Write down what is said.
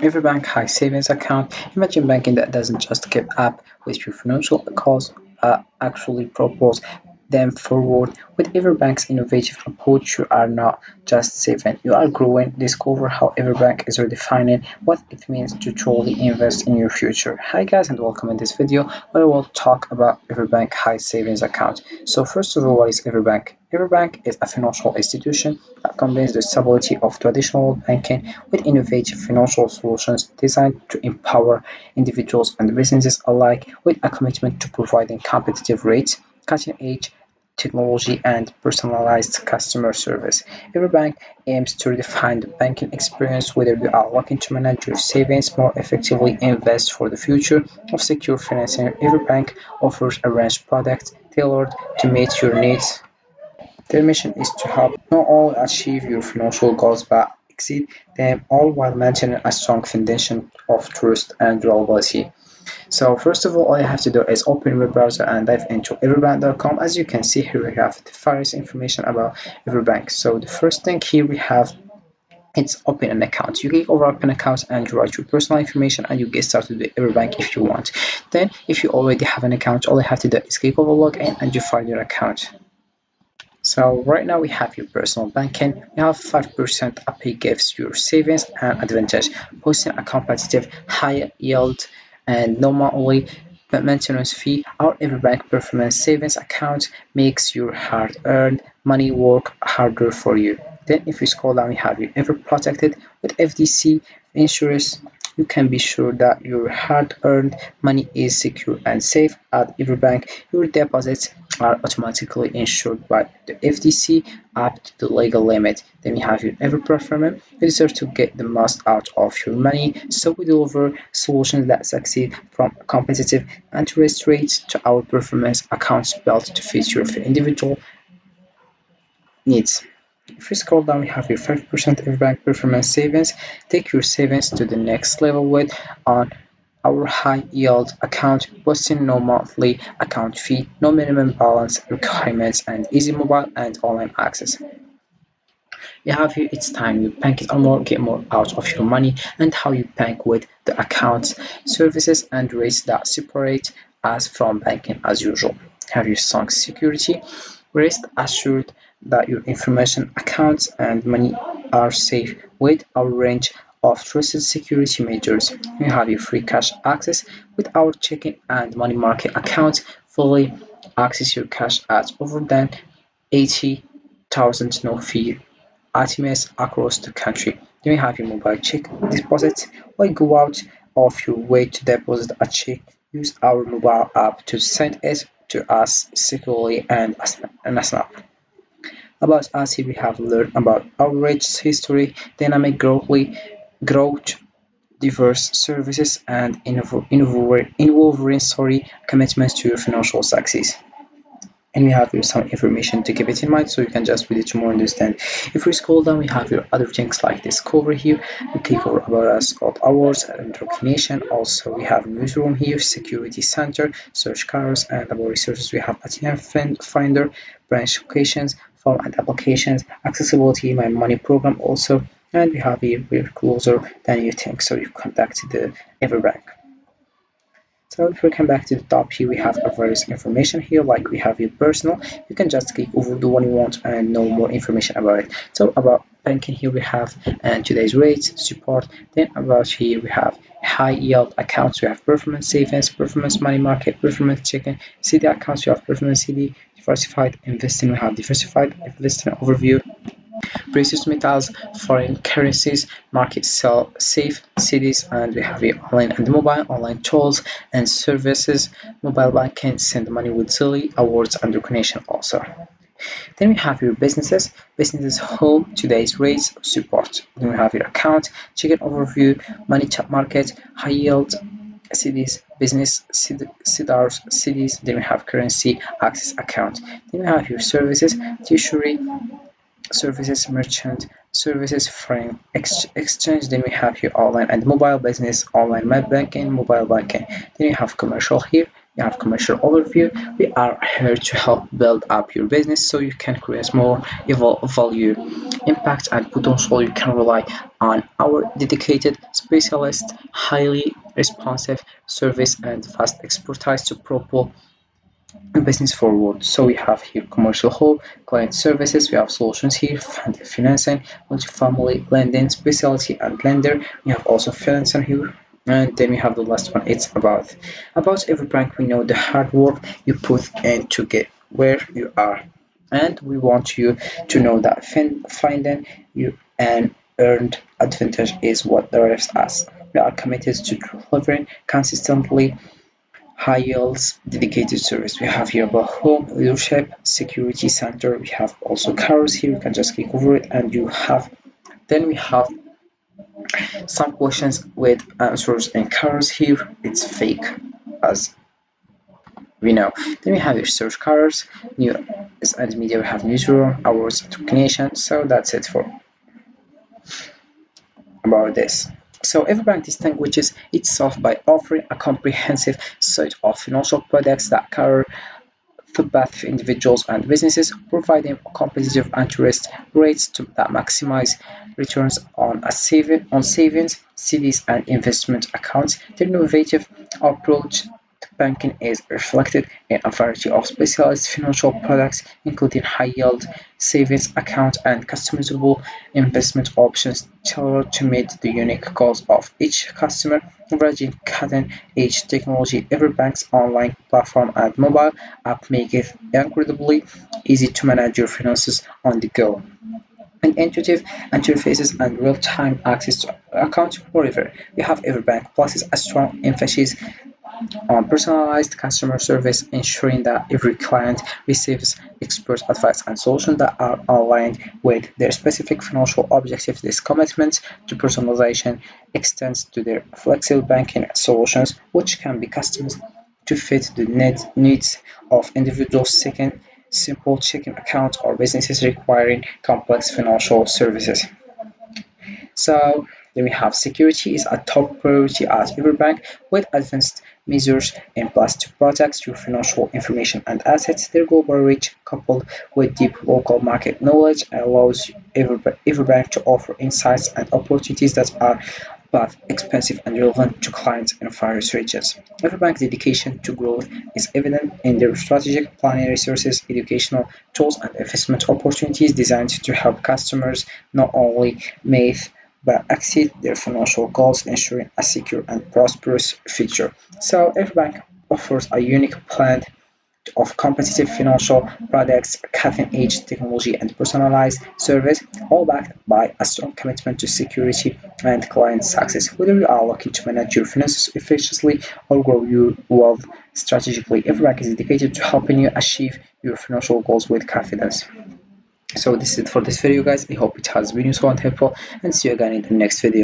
EverBank high savings account. Imagine banking that doesn't just keep up with your financial goals, actually propose them forward. With EverBank's innovative approach, you are not just saving, you are growing. Discover how EverBank is redefining what it means to truly invest in your future. Hi guys and welcome in this video where we'll talk about EverBank high savings account. So first of all, what is EverBank? EverBank is a financial institution that combines the stability of traditional banking with innovative financial solutions designed to empower individuals and businesses alike with a commitment to providing competitive rates, cutting-edge technology, and personalized customer service. EverBank aims to redefine the banking experience whether you are looking to manage your savings more effectively, invest for the future of secure financing. EverBank offers a range of products tailored to meet your needs. Their mission is to help not only achieve your financial goals but exceed them all while maintaining a strong foundation of trust and reliability. So first of all you have to do is open your browser and dive into everbank.com. As you can see here we have the various information about Everbank. So the first thing here we have, it's open an account. You click over open account and you write your personal information and you get started with Everbank if you want. Then if you already have an account, all you have to do is click over login and you find your account. So right now we have your personal banking. You have 5% API gives your savings and advantage, posting a competitive high yield and no monthly maintenance fee. Our EverBank Performance Savings account makes your hard-earned money work harder for you. Then if you scroll down, you have your Ever Protected with FDC insurance. You can be sure that your hard-earned money is secure and safe at EverBank. Your deposits are automatically insured by the FTC up to the legal limit. Then you have your Ever Performance. You deserve to get the most out of your money, so we deliver solutions that succeed from competitive interest rates to our performance accounts built to fit your individual needs. If you scroll down, you have your 5% EverBank Performance Savings. Take your savings to the next level with on our high yield account, boasting no monthly account fee, no minimum balance requirements, and easy mobile and online access. You have here, it's time you bank it or more, get more out of your money, and how you bank with the accounts, services, and rates that separate us from banking as usual. Have your strong security, rest assured that your information, accounts, and money are safe with our range of trusted security measures. You have your free cash access with our checking and money market accounts. Fully access your cash at over than 80,000 no fee ATMs across the country. Then you have your mobile check deposit. Why go out of your way to deposit a check? Use our mobile app to send it to us securely and a snap. About us, here we have learned about our rich history, dynamic growth, diverse services, and involving commitments to your financial success. And we have here some information to keep it in mind so you can just read it to more understand. If we scroll down, we have your other things like discover here. We click over about us called awards and recognition. Also we have newsroom here, security center, search cars, and about resources we have ATM finder, branch locations, form and applications, accessibility, my money program also, and we have here we're closer than you think, so you contact the Everbank. So if we come back to the top here, we have a various information here, like we have your personal. You can just click over the one you want and know more information about it. So about banking here, we have today's rates, support. Then about here, we have high yield accounts. We have performance savings, performance money market, performance checking, CD accounts. We have performance CD, diversified investing. We have diversified investing overview, precious metals, foreign currencies, market sell safe cities, and we have here online and mobile, online tools and services, mobile banking, send money with Zilly, awards and recognition also. Then we have your businesses home, today's rates, support. Then we have your account, chicken overview, money chat market, high yield, cities, business, CDRs, cities. Then we have currency, access account. Then we have your services, treasury, services, merchant services, foreign exchange. Then we have here online and mobile business, online web banking, mobile banking. Then you have commercial here, You have commercial overview. We are here to help build up your business so you can create more value, impact, and potential. You can rely on our dedicated specialist, highly responsive service, and fast expertise to propel business forward. So we have here commercial hub, client services, we have solutions here, fund financing, multifamily lending, specialty and lender. We have also financing here. And then we have the last one. It's about every bank. We know the hard work you put in to get where you are, and we want you to know that finding you an earned advantage is what drives us. We are committed to delivering consistently high yields dedicated service. We have here about home leadership security center. We have also cars here. You can just click over it and you have, then we have some questions with answers and cars here. It's fake as we know. Then we have your search cars, news and media. We have newsroom, hours, recognition. So that's it for about this. So EverBank distinguishes itself by offering a comprehensive set of financial products that cover for both individuals and businesses, providing competitive interest rates that maximize returns on savings, CDs, and investment accounts. The innovative approach to banking is reflected in a variety of specialized financial products, including high-yield savings accounts and customizable investment options tailored to meet the unique goals of each customer. Leveraging cutting-edge technology, EverBank's online platform and mobile app make it incredibly easy to manage your finances on the go. And intuitive interfaces and real-time access to accounts wherever. We have EverBank places a strong emphasis on personalized customer service, ensuring that every client receives expert advice and solutions that are aligned with their specific financial objectives. This commitment to personalization extends to their flexible banking solutions, which can be customized to fit the needs of individuals seeking simple checking accounts or businesses requiring complex financial services. So then we have security is a top priority at EverBank with advanced measures in place to protect your financial information and assets. Their global reach coupled with deep local market knowledge allows EverBank to offer insights and opportunities that are both expensive and relevant to clients in various regions. EverBank's dedication to growth is evident in their strategic planning resources, educational tools, and investment opportunities designed to help customers not only meet but exceed their financial goals, ensuring a secure and prosperous future. So, EverBank offers a unique blend of competitive financial products, cutting-edge technology, and personalized service, all backed by a strong commitment to security and client success. Whether you are looking to manage your finances efficiently or grow your wealth strategically, EverBank is dedicated to helping you achieve your financial goals with confidence. So this is it for this video, guys. I hope it has been useful and helpful, and see you again in the next video.